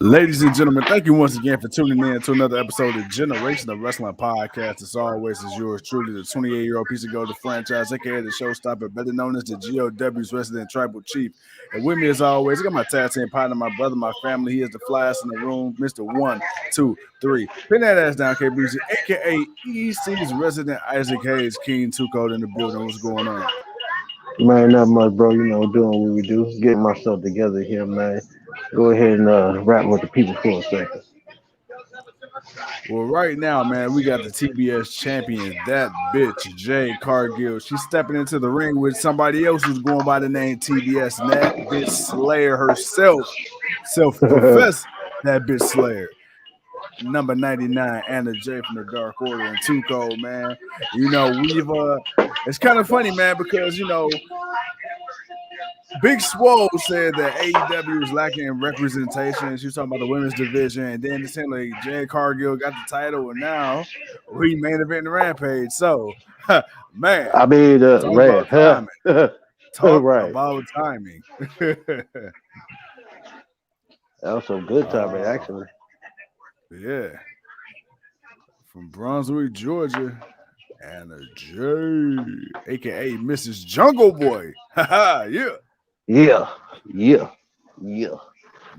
Ladies and gentlemen, thank you once again for tuning in to another episode of Generation of Wrestling Podcast. As always, is yours truly, the 28-year-old piece of gold of franchise, aka the showstopper, better known as the GOW's resident tribal chief. And with me, as always, I got my tag team partner, my brother, my family. He is the flyest in the room, Mr. 1, 2, 3. Pin that ass down, K Breezy, aka EC's resident Isaac Hayes, King Two Code in the building. What's going on? Man, not much, bro. Doing what we do. Getting myself together here, man. Go ahead and rap with the people for a second. Well, right now, man, we got the TBS champion, that bitch, Jade Cardil. She's stepping into the ring with somebody else who's going by the name TBS, and that bitch Slayer herself, self-professed that bitch Slayer. Number 99, Anna J from the Dark Order and Two Cold, man. It's kind of funny, man, because, Big Swole said that AEW was lacking in representation. She was talking about the women's division, and then it seemed like Jade Cargill got the title, and now we main event Rampage. So, man, I mean, talk about timing. Talk right. about timing. That was some good timing, actually. Yeah. From Brunswick, Georgia, Anna J, a.k.a. Mrs. Jungle Boy. Yeah. Yeah. All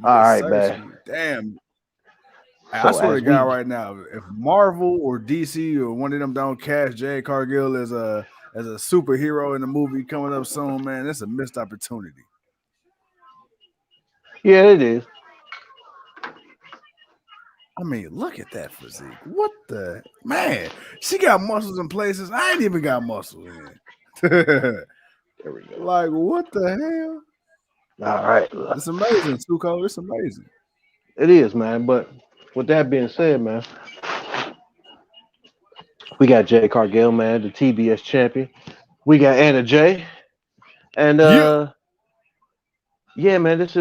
right, man. Damn. So I swear to God, right now, if Marvel or DC or one of them don't cast Jade Cargill as a superhero in the movie coming up soon, man, that's a missed opportunity. Yeah, it is. I mean, look at that physique. What the man? She got muscles in places I ain't even got muscles in. There we go. Like, what the hell? All right. It's amazing, Tuco. It's amazing. It is, man. But with that being said, man, we got Jade Cargill, man, the TBS champion. We got Anna J. And yeah, man, this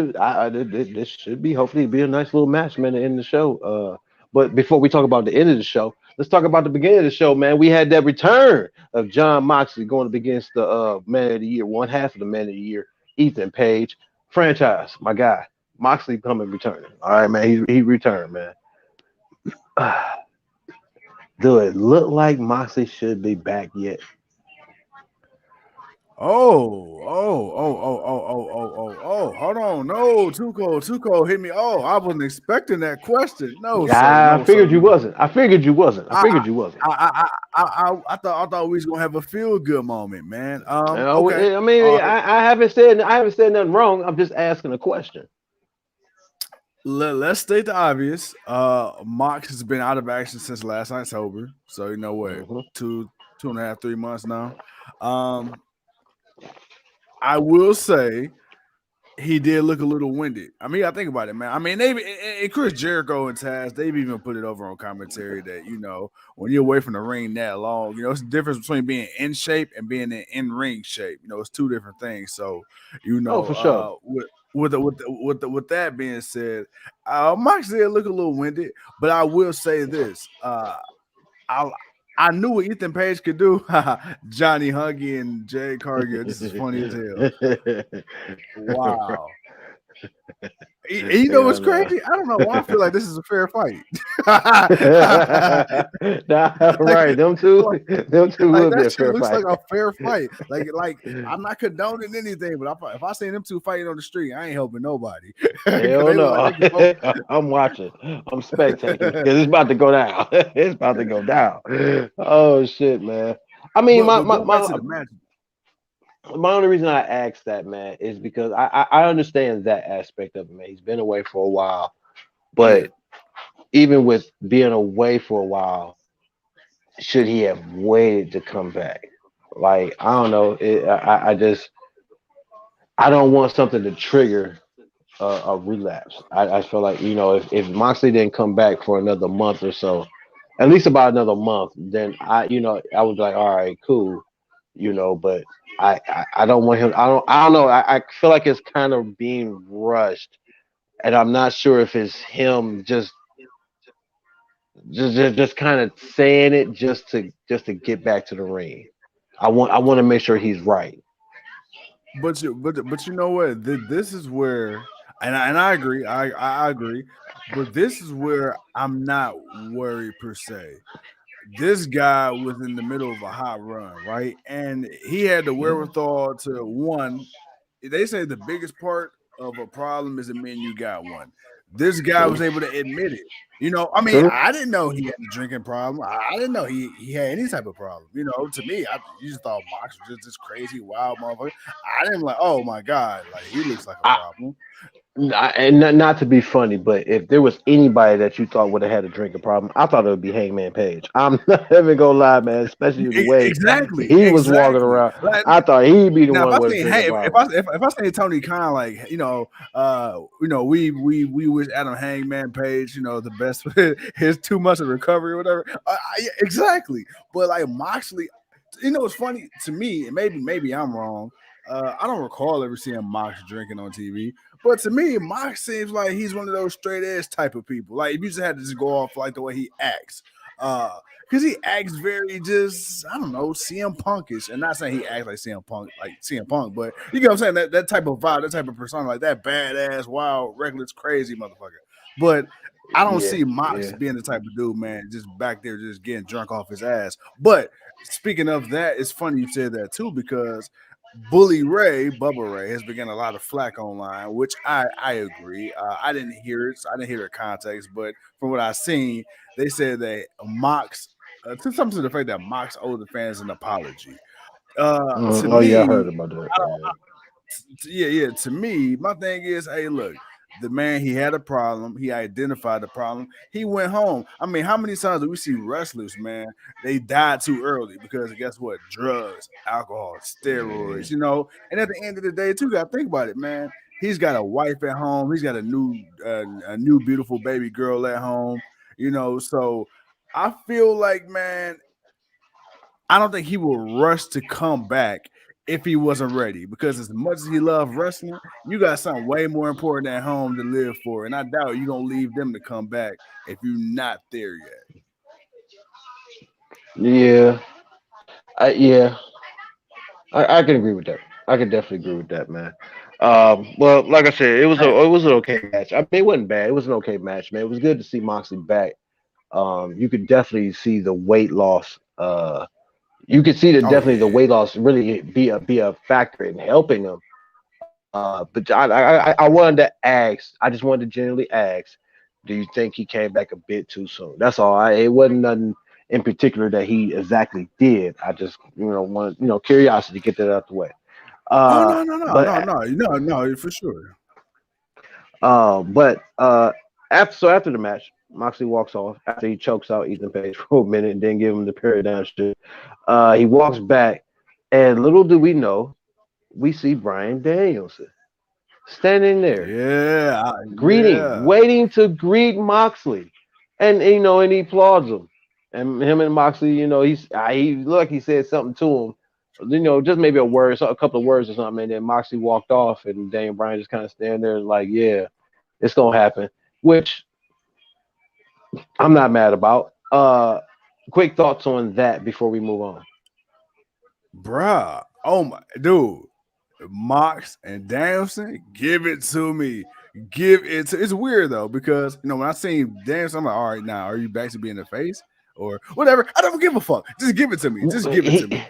should be hopefully be a nice little match, man, to end the show. But before we talk about the end of the show, let's talk about the beginning of the show, man. We had that return of Jon Moxley going up against the Man of the Year, one half of the Man of the Year, Ethan Page. Franchise, my guy. Moxley coming returning. All right, man. He returned, man. Do it look like Moxley should be back yet? Oh, hold on. No, Tuco hit me. Oh, I wasn't expecting that question. No, I figured you wasn't. I thought we was gonna have a feel good moment, man. Okay. I mean, I haven't said nothing wrong. I'm just asking a question. Let's state the obvious. Mox has been out of action since last October, so you know what, 2.5, 3 months now. I will say he did look a little winded. I mean, I think about it, man. I mean, and Chris Jericho and Taz, they've even put it over on commentary that, when you're away from the ring that long, it's the difference between being in shape and being in ring shape. It's two different things. So, for sure. With that being said, Mox did look a little winded, but I will say this. I knew what Ethan Page could do. Johnny Huggy and Jade Cargill. This is funny as hell. Wow. You know what's crazy? I don't know why I feel like this is a fair fight. Right. Them two like, will be a fair looks fight. like a fair fight. Like I'm not condoning anything, but if I seen them two fighting on the street, I ain't helping nobody. Hell no. I'm watching. I'm spectating because it's about to go down. It's about to go down. Oh shit, man. I mean, my only reason I asked that, man, is because I understand that aspect of it, man. He's been away for a while, but even with being away for a while, should he have waited to come back? Like, I don't know. I don't want something to trigger a relapse. I feel like, if Moxley didn't come back for another month or so, at least about another month, then I was like, all right, cool, but I don't want him. I don't know. I feel like it's kind of being rushed, and I'm not sure if it's him just kind of saying it just to get back to the ring. I want to make sure he's right. But you know what? This is where And I agree. I agree. But this is where I'm not worried per se. This guy was in the middle of a hot run, right? And he had the wherewithal to one. They say the biggest part of a problem is admitting you got one. This guy True. was able to admit it. You know, I mean, True. I didn't know he had a drinking problem. I didn't know he had any type of problem. You know, to me, you just thought Mox was just this crazy, wild motherfucker. I didn't like, oh my God, like he looks like a I, problem. and not to be funny, but if there was anybody that you thought would have had a drinking problem, I thought it would be Hangman Page. I'm not even gonna lie, man. Especially the way Exactly, he was walking exactly. around, Like, I thought he'd be the now, if one I with a say drinking hey, problem. if I say Tony Khan, like we wish Adam Hangman Page, the best. His 2 months of recovery or whatever. Exactly, but like Moxley, it's funny to me. And maybe I'm wrong. I don't recall ever seeing Mox drinking on TV, but to me, Mox seems like he's one of those straight edge type of people. Like if you just had to just go off like the way he acts. Because he acts very just, I don't know, CM Punkish. And not saying he acts like CM Punk, but you get what I'm saying? That type of vibe, that type of persona, like that badass, wild, reckless, crazy motherfucker. But I don't Yeah, see Mox yeah. being the type of dude, man, just back there just getting drunk off his ass. But speaking of that, it's funny you said that too, because Bully Ray, Bubba Ray, has been getting a lot of flack online, which I agree. I didn't hear it, so I didn't hear the context, but from what I seen, they said that Mox, to something to the fact that Mox owed the fans an apology. To Oh yeah, I me, heard about that. I don't, Yeah. yeah. To me, my thing is, hey, look, the man, he had a problem. He identified the problem. He went home. I mean, how many times do we see wrestlers, man? They died too early because guess what? Drugs, alcohol, steroids. And at the end of the day, too, got to think about it, man. He's got a wife at home. He's got a new beautiful baby girl at home. So I feel like, man, I don't think he will rush to come back if he wasn't ready. Because as much as he loved wrestling, you got something way more important at home to live for. And I doubt you're gonna leave them to come back if you're not there yet. Yeah, yeah, I can agree with that. I can definitely agree with that, man. Well, like I said, Hey, it was an okay match. I mean, it wasn't bad. It was an okay match, man. It was good to see Moxley back. You could definitely see the weight loss. You could see that oh definitely the yeah. weight loss really be a factor in helping him. But I wanted to ask. I just wanted to generally ask. Do you think he came back a bit too soon? That's all. It wasn't nothing in particular that he exactly did. I just wanted curiosity to get that out the way. Oh Uh, no, no, no, but no, no, no, no, for sure. after the match, Moxley walks off after he chokes out Ethan Page for a minute and then give him the paradigm shit. He walks back, and little do we know, we see Brian Danielson standing there, Yeah, yeah. waiting to greet Moxley, and he applauds him, and him and Moxley, he looked like he said something to him. Just maybe a word, a couple of words or something, and then Moxley walked off, and Daniel Bryan just kind of standing there like, yeah, it's gonna happen, which I'm not mad about. Quick thoughts on that before we move on. Bruh. Oh my dude. Mox and Danielson, give it to me. It's weird though, because when I seen Danielson, I'm like, all right, now are you back to being the face? Or whatever. I don't give a fuck. Just give it to me. Just give it to me.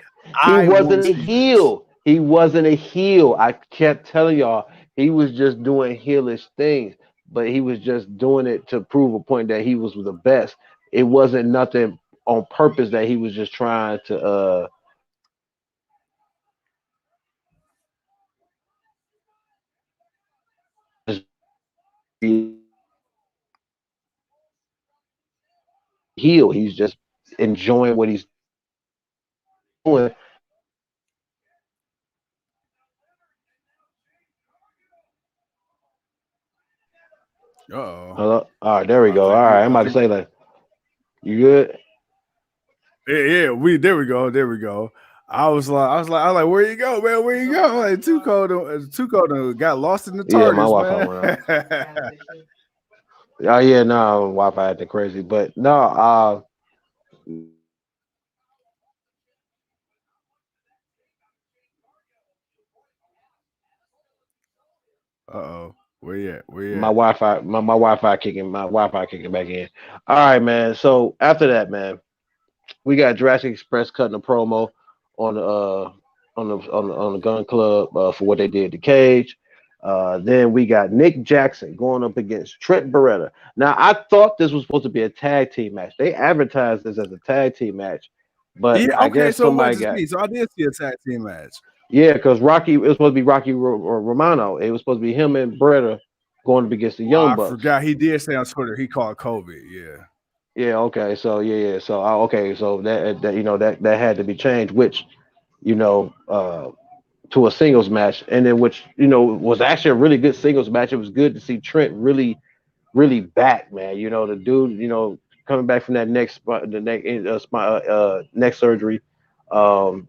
He I want wasn't to a see this. heel. He wasn't a heel. I kept telling y'all he was just doing heelish things, but he was just doing it to prove a point that he was the best. It wasn't nothing on purpose that he was just trying to just be heel. He's just enjoying what he's doing. Uh-oh. Hello? All right, there we I go. All think we right, I'm I about to think say that. You good? yeah, we there we go. There we go. I was like, where you go, man? Where you go? Like Tuco got lost in the Yeah, my TARDIS, Wi-Fi man. went out. Oh yeah, no, Wi-Fi acting crazy, but no. Uh-oh. Where you at? Where you My at? Wi-Fi, my Wi-Fi kicking back in. All right, man. So after that, man, we got Jurassic Express cutting a promo on the on the Gun Club for what they did to Cage. Then we got Nick Jackson going up against Trent Beretta. Now I thought this was supposed to be a tag team match. They advertised this as a tag team match, but Yeah, I okay, guess so it somebody wasn't just got me. So I did see a tag team match. yeah, because Rocky it was supposed to be Rocky Romano. It was supposed to be him and Beretta going up against the Oh, Young I Bucks. forgot. He did say on Twitter he called COVID. Yeah. Yeah, okay, so yeah, so okay, so that that had to be changed, which you know to a singles match, and then which was actually a really good singles match. It was good to see Trent really back, man. The dude, coming back from that neck surgery, um,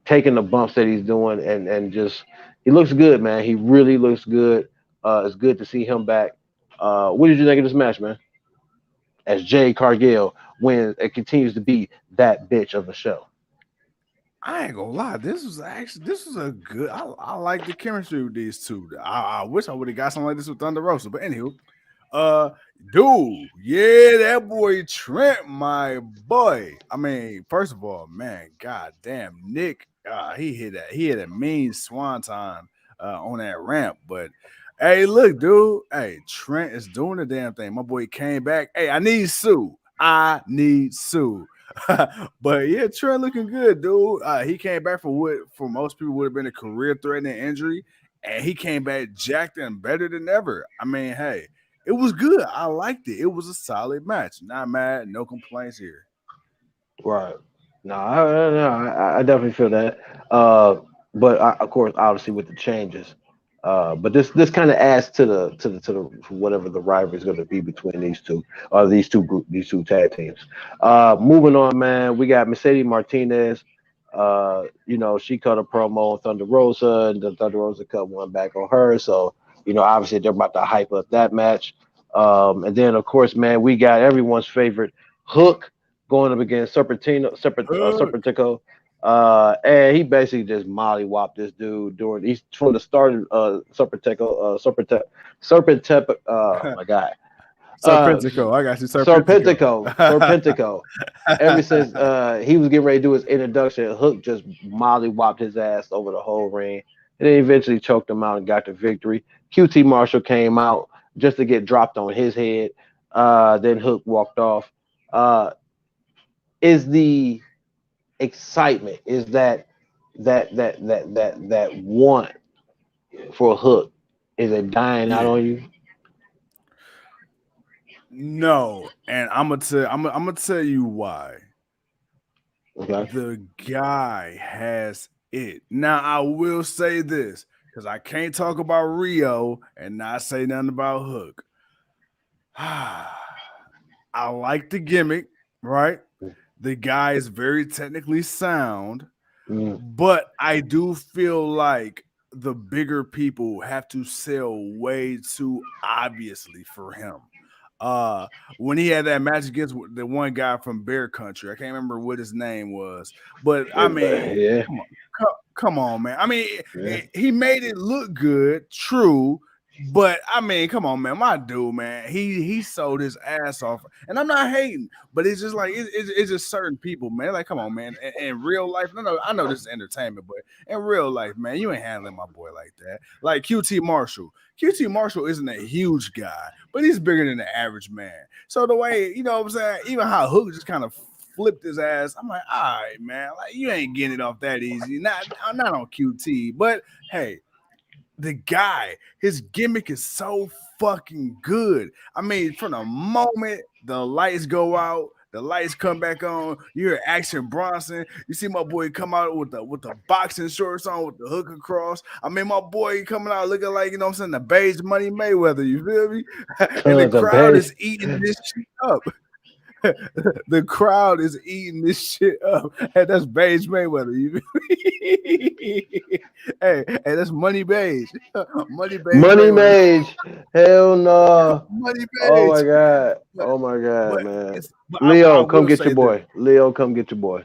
taking the bumps that he's doing, and just he looks good, man. He really looks good. It's good to see him back. What did you think of this match, man? As Jade Cargill wins and continues to be that bitch of the show. I ain't gonna lie. This was a good. I like the chemistry with these two. I wish I would have got something like this with Thunder Rosa. But anywho, uh, dude, yeah, that boy Trent, my boy. I mean, first of all, man, god damn, Nick, he hit a mean swanton on that ramp. But hey, look, dude, hey, Trent is doing the damn thing. My boy came back. Hey, I need Sue. I need Sue. But yeah, Trent looking good, dude. He came back for what for most people would have been a career-threatening injury, and he came back jacked and better than ever. I mean, hey, it was good. I liked it. It was a solid match. Not mad. No complaints here. Right. No, I definitely feel that. But of course, obviously with the changes. But this kind of adds to the whatever the rivalry is going to be between these two, these two tag teams. Moving on, man, we got Mercedes Martinez. She cut a promo on Thunder Rosa, and the Thunder Rosa cut one back on her. So obviously they're about to hype up that match. And then of course, man, we got everyone's favorite Hook going up against Hook. Serpentico. And he basically just mollywopped this dude during he's from the start of Serpentico, oh my god. Uh Serpentico. I got you, Serpentico. Serpentico. Ever since he was getting ready to do his introduction, Hook just mollywopped his ass over the whole ring. And then eventually choked him out and got the victory. QT Marshall came out just to get dropped on his head. Then Hook walked off. Is the excitement is that want for a Hook, is it dying out Yeah. on you? No, and I'm gonna tell you why. Okay. The guy has it. Now I will say this because I can't talk about Rio and not say nothing about Hook. I like the gimmick, right? The guy is very technically sound, Mm, but I do feel like the bigger people have to sell way too obviously for him. Uh, when he had that match against the one guy from Bear Country, I can't remember what his name was, but I mean, yeah, come on, come on, man. I mean, yeah. he made it look good, true, but I mean, come on, man, my dude, man, he sold his ass off, and I'm not hating, but it's just like it's just certain people, man. Like, come on, man, in real life, no, I know this is entertainment, but in real life, man, you ain't handling my boy like that. Like QT Marshall. QT Marshall isn't a huge guy, but he's bigger than the average man. So the way, you know what I'm saying, even how Hook just kind of flipped his ass, I'm like, all right, man, like you ain't getting it off that easy. Not on QT, but hey, the guy, his gimmick is so fucking good. I mean, from the moment the lights go out, the lights come back on, you hear Action Bronson. You see my boy come out with the boxing shorts on with the hook across. I mean, my boy coming out looking like, you know what I'm saying, the beige Money Mayweather, you feel me? And the Tons of crowd base. is eating this shit up. The crowd is eating this shit up. And that's Beige Mayweather. You hey, that's Money Beige. Money Beige Money Mayweather. Mage. Hell no. Money Oh my Beige. god. But Oh my god, but man. it's but I Leo, come will get your say this. boy. Leo, come get your boy.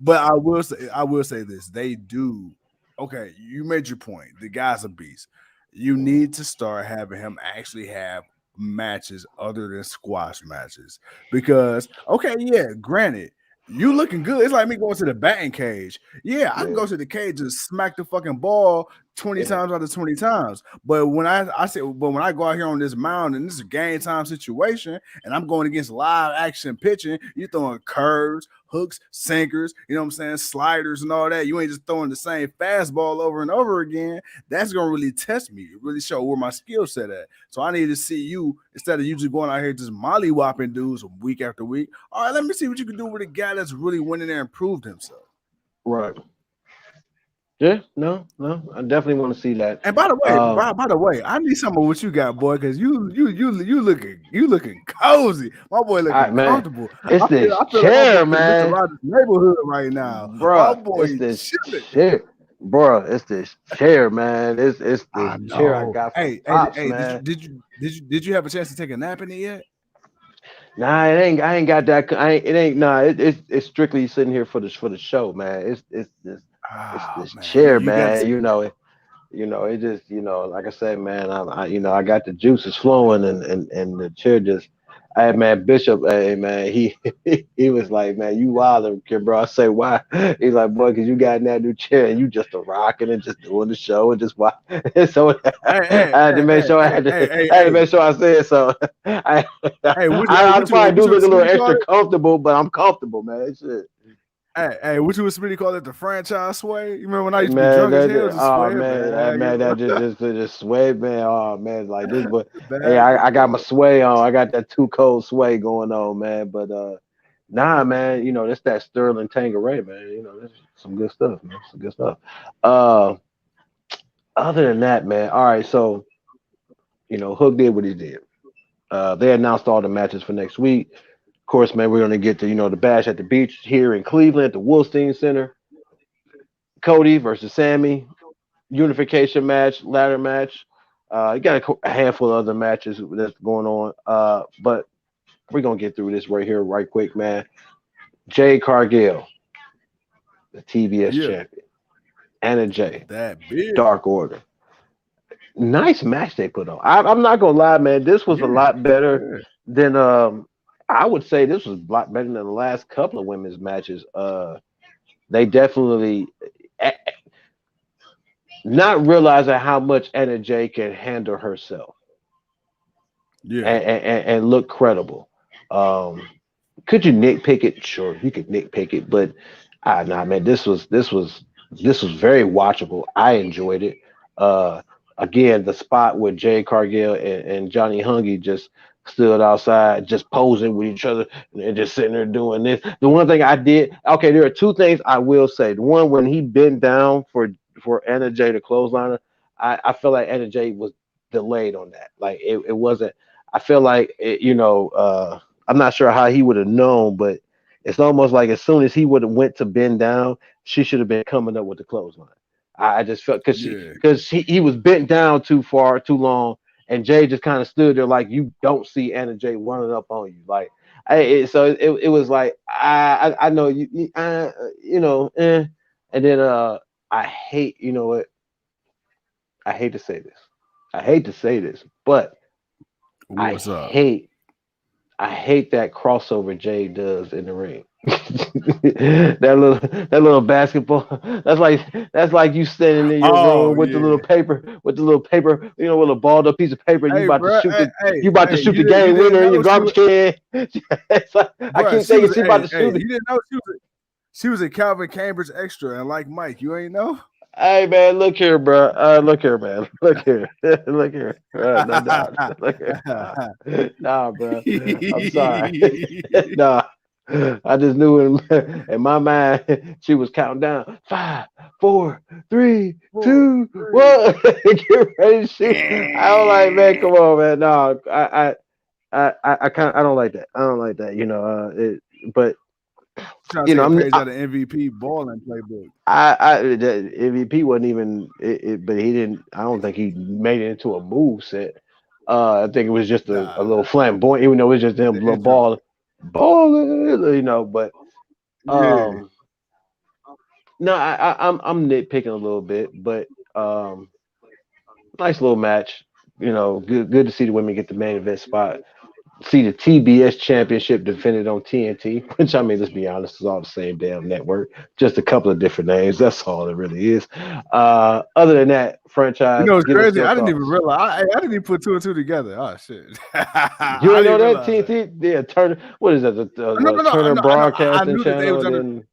But I will say this. They do. Okay, you made your point. The guy's a beast. you need to start having him actually have matches other than squash matches. Because, okay, yeah, granted, you looking good. It's like me going to the batting cage. Yeah, I can go to the cage and smack the fucking ball 20 times out of 20 times. But when when I go out here on this mound and this is a game time situation and I'm going against live action pitching, you're throwing curves, hooks, sinkers, you know what I'm saying, sliders and all that. You ain't just throwing the same fastball over and over again. That's gonna really test me, really show where my skill set at. So I need to see you instead of you just going out here just mollywhopping dudes week after week. All right, let me see what you can do with a guy that's really went in there and proved himself. Right. Yeah, no, I definitely want to see that. And by the way, I need some of what you got, boy, because you looking cozy. My boy looking comfortable. It's this I feel chair, like man. Mr. Rogers' neighborhood right now. Bro, My boy, it's this chair. Bro, it's this chair, man. It's this chair I got from Pops, man. Did you have a chance to take a nap in it yet? Nah, it ain't. I ain't got that. It ain't. Nah, it's strictly sitting here for the show, man. It's this chair, man. It just like I said, man. I got the juices flowing, and the chair just. Hey man, Bishop, hey man, he was like, man, you wildin', kid, bro. I say why? He's like, boy, cause you got in that new chair and you just a rocking and just doing the show and just watch. So I had to make sure I had to make sure I said so. I probably do look a little extra comfortable, but I'm comfortable, man. Shit. Hey, what you was really call it, the franchise sway? You remember when I used to be drunk as hell? Just sway, man. Oh man, like this, but hey, I got my sway on. I got that too cold sway going on, man. But nah, man, that's that Sterling Tangeray, man. That's some good stuff, man. Some good stuff. Other than that, man. All right, so Hook did what he did. They announced all the matches for next week. Of course, man, we're going to get to, the Bash at the Beach here in Cleveland at the Wolstein Center. Cody versus Sammy, unification match, ladder match. You got a handful of other matches that's going on. But we're going to get through this right here, right quick, man. Jade Cardil, the TBS champion. Anna Jay, that big. Dark Order. Nice match they put on. I'm not going to lie, man. This was a lot better than I would say this was a lot better than the last couple of women's matches. They definitely not realizing how much Anna Jay can handle herself. Yeah. And look credible. Could you nitpick it? Sure, you could nitpick it, but nah, man, this was very watchable. I enjoyed it. Again, the spot with Jade Cargill and Johnny Hungy just stood outside, just posing with each other and just sitting there doing this. The one thing I did, okay, there are two things I will say. The one, when he bent down for Anna Jay to clothesline her, I feel like Anna Jay was delayed on that. Like it wasn't. I feel like I'm not sure how he would have known, but it's almost like as soon as he would have went to bend down, she should have been coming up with the clothesline. I just felt because he was bent down too far, too long. And Jay just kind of stood there like you don't see Anna Jay running up on you. Like, so it was like I know you and then I hate what I hate to say this, but I hate that crossover Jay does in the ring. that little basketball. That's like you standing in your room with the little paper, with a balled up piece of paper. And you about to shoot the game winner in your garbage can. I keep saying she about to shoot it. You didn't know she was a Calvin Cambridge extra, and like Mike, you ain't know. Hey man, look here, bro. Look here, man. Look here. Look here. No doubt. Look here. Nah, bro. I'm sorry. Nah. I just knew in my mind she was counting down 5, 4, 3, 2, 1. Get ready to shoot. I was like, man, come on, man. No, I don't like that. I don't like that. But I'm page out of MVP balling playbook. The MVP wasn't even but he didn't. I don't think he made it into a move set. I think it was just a little flamboyant, even though it was just him little balling, but no, I'm nitpicking a little bit, but Nice little match. You know, good to see the women get the main event spot. See the TBS Championship defended on TNT, which I mean, let's be honest, is all the same damn network, just a couple of different names. That's all it really is. Other than that, You franchise, know, it's give us crazy. your I didn't even thoughts. realize. I didn't even put two and two together. Oh shit! You I ain't didn't know even that realize that. TNT? Yeah, Turner. What is that? No, The no, no, Turner no. I know. I Broadcasting knew that they Channel, was and under. then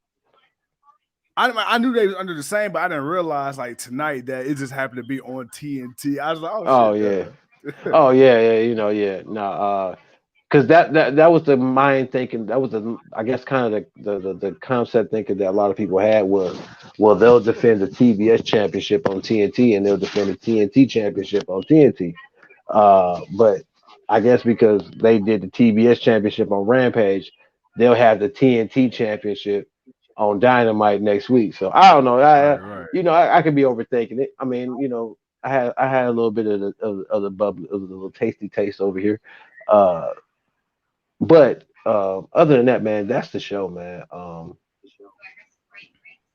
I knew they was under the same, but I didn't realize like tonight that it just happened to be on TNT. I was like, oh oh shit, yeah, duh. oh yeah, you know, yeah, no, because that was the mind thinking. That was the, I guess, kind of the concept thinking that a lot of people had was, well, they'll defend the TBS championship on TNT and they'll defend the TNT championship on TNT. But I guess because they did the TBS championship on Rampage, they'll have the TNT championship on Dynamite next week. So I don't know. Right, right. I could be overthinking it. I mean, I had a little bit of the bubble, of the little tasty taste over here. Uh, but other than that, man, that's the show, man.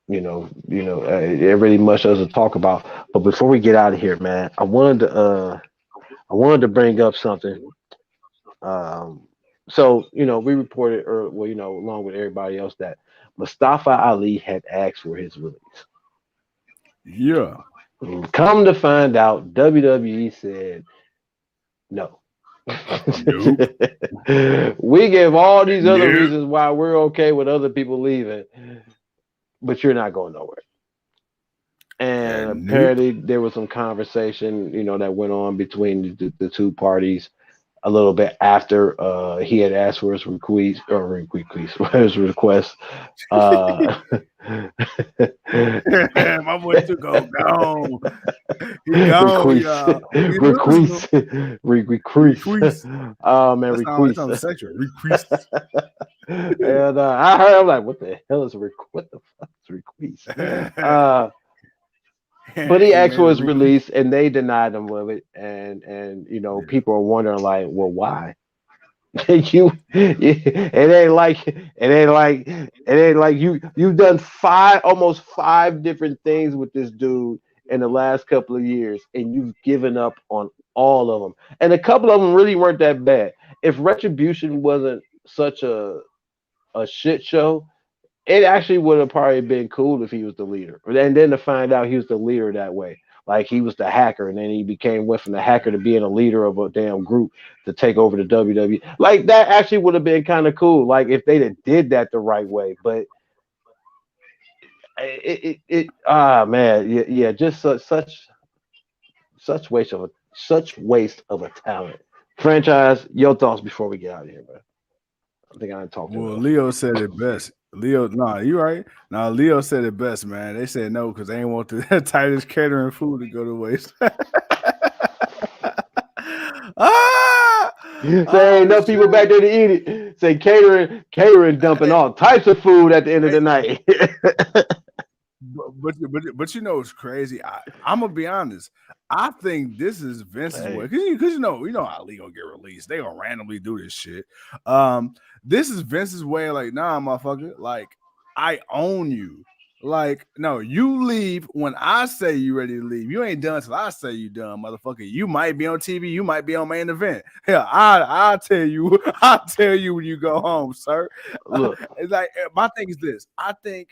There really much else to talk about. But before we get out of here, man, I wanted to bring up something. Um, so we reported, or well, along with everybody else, that Mustafa Ali had asked for his release. Yeah. And come to find out, WWE said no. Nope. We gave all these other Nope. reasons why we're okay with other people leaving, but you're not going nowhere. And Nope. apparently there was some conversation, that went on between the two parties a little bit after he had asked for his request or his request. Uh, My boy took gone. He gone, request, y'all. He losing. request, request. Requeest. Oh man, That request. sounds sexual. Requeest. And I heard, I'm like, what the hell is what the fuck is request? But he He asked made for a his request. release, and they denied him of it. And Yeah. people are wondering, like, well, why? It ain't like you've done almost five different things with this dude in the last couple of years, and you've given up on all of them. And a couple of them really weren't that bad. If Retribution wasn't such a shit show, it actually would have probably been cool if he was the leader. And then to find out he was the leader that way. Like he was the hacker, and then he went from the hacker to being a leader of a damn group to take over the WWE. Like that actually would have been kind of cool. Like if they did that the right way. But man, yeah, just such waste of a talent. Franchise, your thoughts before we get out of here, man. I think I talked Well, enough. Leo said it best. Leo, nah, you right. Nah, Leo said it best, man. They said no because they ain't want the tightest catering food to go to waste. ah, Say ain't oh enough people back shit. there to eat it. Say catering dumping all types of food at the end of the night. But you know it's crazy. I'm gonna be honest. I think this is Vince's way Hey, because you know Ali gonna get released. They gonna randomly do this shit. This is Vince's way. Like, nah, motherfucker. Like, I own you. Like, no, you leave when I say you ready to leave. You ain't done till I say you done, motherfucker. You might be on TV. You might be on main event. Hell, I'll tell you. I'll tell you when you go home, sir. look, It's like my thing is this. I think.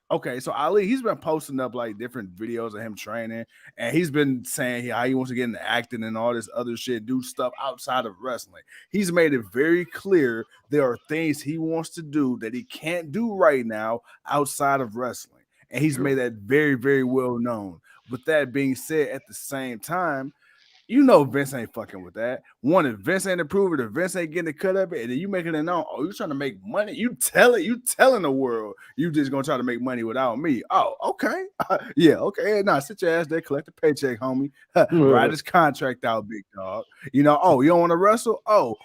Okay, so Ali, he's been posting up like different videos of him training, and he's been saying how he wants to get into acting and all this other shit, do stuff outside of wrestling. He's made it very clear there are things he wants to do that he can't do right now outside of wrestling, and he's made true. that very, very well known. With that being said, at the same time, you know Vince ain't fucking with that. One, if Vince ain't approved it, if Vince ain't getting a cut of it, and then you making it known, oh, you trying to make money. You telling the world you just gonna try to make money without me. Oh, okay. Yeah, okay. Nah, sit your ass there, collect the paycheck, homie. Write this contract out, big dog. You know, oh, you don't want to wrestle? Oh,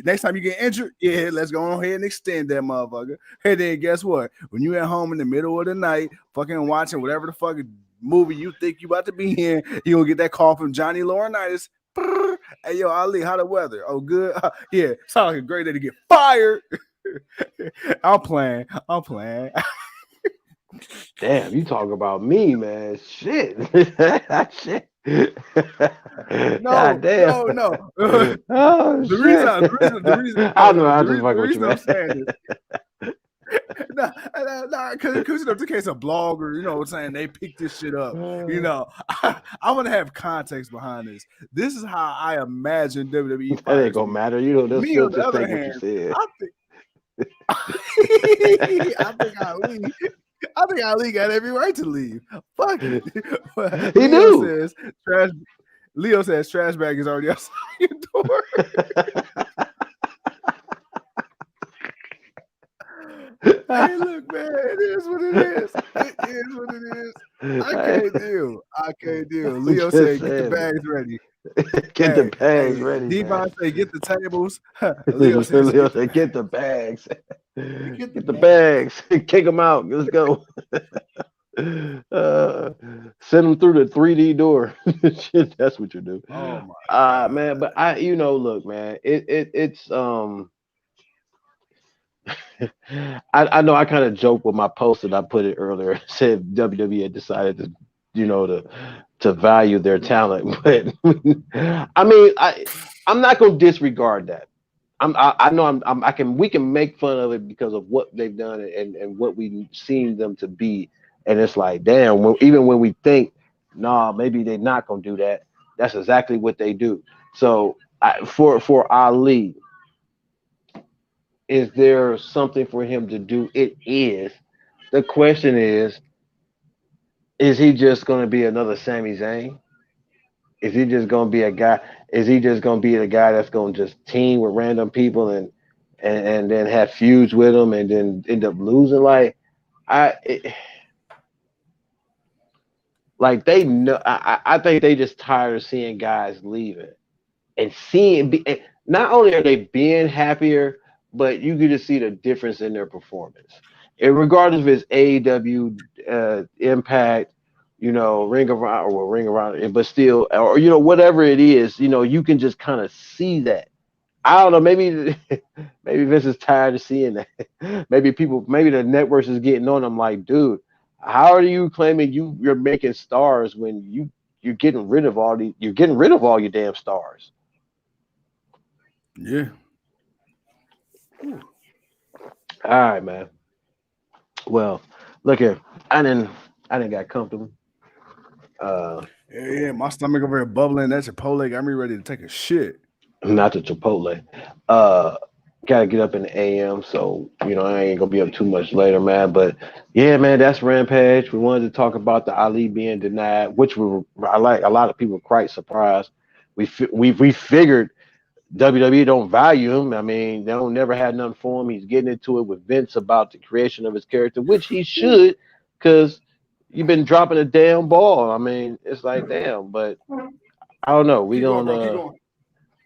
next time you get injured, yeah, let's go on ahead and extend that motherfucker. Hey, then guess what? When you at home in the middle of the night, fucking watching whatever the fuck movie you think you about to be in, you gonna get that call from Johnny Laurinaitis. Hey, yo, Ali, how the weather? Oh, good. Yeah, sounds like a great day to get fired. I'm playing. Damn, you talk about me, man. Shit. Shit. No, God damn. no. Oh The shit. I know I just the fucking with you, reason I'm man. saying this. Because in the case of blogger, you know what I'm saying, they pick this shit up. You know, I'm gonna have context behind this. This is how I imagine WWE That ain't fighters gonna be. matter. You know, they'll Me, on still the just other think what you hand, said. I think Ali. I think Ali got every right to leave. Fuck it. He do. Leo says trash bag is already outside your door. Hey, look, man, it is what it is. It is what it is. I can't deal. Leo Just said, get the saying, bags ready. get the bags ready, Devon man. said, get the tables. Leo Leo said, get the bags. get Get the bags. Kick them out. Let's go. Send them through the 3D door. Shit, that's what you do. Oh my God. Man, but look, man, it's I know I kind of joked with my post that I put it earlier. Said WWE had decided to, to value their talent, but I mean, I'm not gonna disregard that. I know we can make fun of it because of what they've done and what we've seen them to be, and it's like, damn, even when we think, nah, maybe they're not gonna do that, that's exactly what they do. So for Ali, is there something for him to do? It is. The question is he just going to be another Sami Zayn? Is he just going to be a guy? Is he just going to be the guy that's going to just team with random people and then have feuds with them and then end up losing? Like they know. I think they just tired of seeing guys leaving and and not only are they being happier, but you can just see the difference in their performance. And regardless if it's AEW, Impact, Ring Around, but still, or whatever it is, you can just kind of see that. I don't know. Maybe maybe Vince is tired of seeing that. Maybe the networks is getting on them like, dude, how are you claiming you're making stars when you're getting rid of all your damn stars? Yeah. All right, man. Well, look here. I didn't got comfortable. Yeah, my stomach over here bubbling. That Chipotle got me ready to take a shit. Not the Chipotle. Uh, Gotta get up in the AM, so I ain't gonna be up too much later, man. But yeah, man, that's Rampage. We wanted to talk about the Ali being denied, which I like. A lot of people were quite surprised. We figured WWE don't value him. I mean, they don't never had nothing for him. He's getting into it with Vince about the creation of his character, which he should, because you've been dropping a damn ball. I mean, it's like damn, but I don't know. Keep going, bro. Keep going.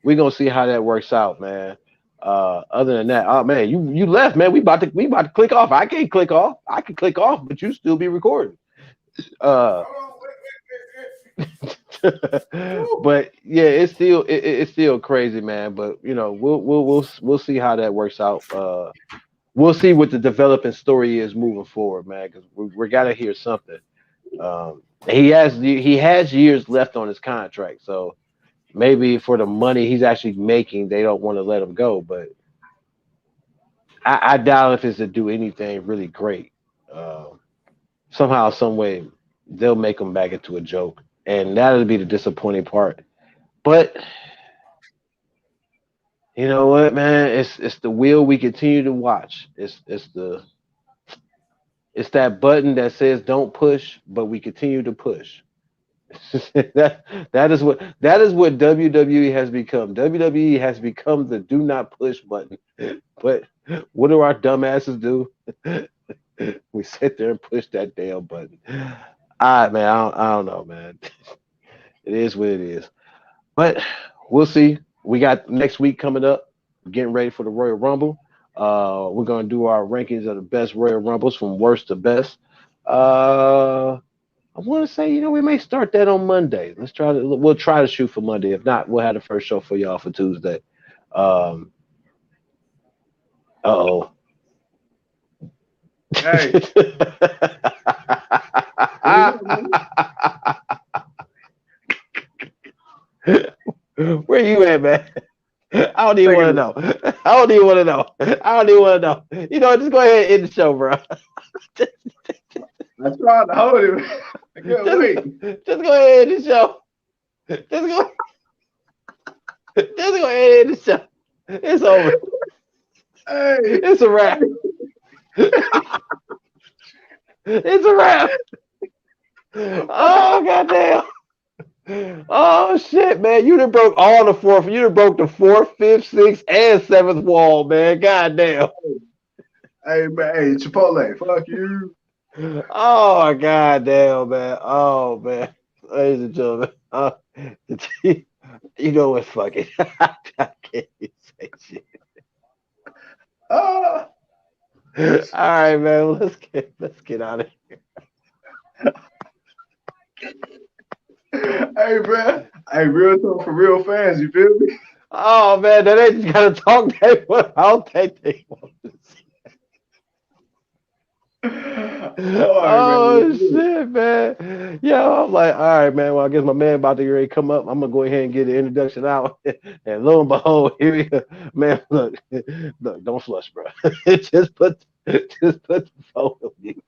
We gonna see how that works out, man. Other than that, oh man, you left, man. We about to click off. I can't click off. I can click off, but you still be recording. Uh, but yeah, it's still crazy, man. But we'll see how that works out. We'll see what the developing story is moving forward, man. Because we gotta hear something. He has years left on his contract, so maybe for the money he's actually making, they don't want to let him go. But I doubt if it's to do anything really great. Somehow, some way, they'll make him back into a joke, and that'll be the disappointing part. But you know what, man? It's the wheel we continue to watch. It's that button that says don't push, but we continue to push. that is what WWE has become. WWE has become the do not push button. But what do our dumbasses do? We sit there and push that damn button. All right, man. I don't know, man. It is what it is. But we'll see. We got next week coming up. Getting ready for the Royal Rumble. We're gonna do our rankings of the best Royal Rumbles from worst to best. I want to say, we may start that on Monday. We'll try to shoot for Monday. If not, we'll have the first show for y'all for Tuesday. Hey. Where you at, man? I don't even want to know. I don't even want to know. I don't even want to know. You know, just go ahead and end the show, bro. I'm trying to hold it. I can't wait. Just go ahead and end the show. Just go ahead and end the show. It's over. Hey. It's a wrap. It's a wrap. Oh, goddamn. Oh shit, man! You done broke all the fourth. You done broke the fourth, fifth, sixth, and seventh wall, man. Goddamn. Hey man, hey Chipotle, fuck you. Oh goddamn, man. Oh man, ladies and gentlemen. You know what? Fuck it. I can't even say shit. All right, man. Let's get out of here. Hey, bro. Hey, real talk for real fans. You feel me? Oh man, they just gotta talk. I don't think they want to say. Oh shit, man. Yo, I'm like, all right, man. Well, I guess my man about to get ready to come up. I'm gonna go ahead and get the introduction out. And lo and behold, here we go. Man, look, don't flush, bro. just put the phone on you.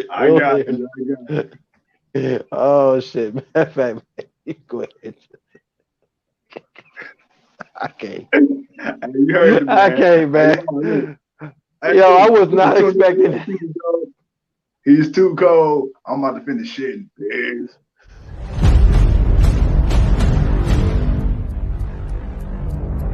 I got it. Oh shit, man. You go ahead. I can't. You heard me, I can't, man. Yo, I was not expecting. He's too cold. I'm about to finish shitting.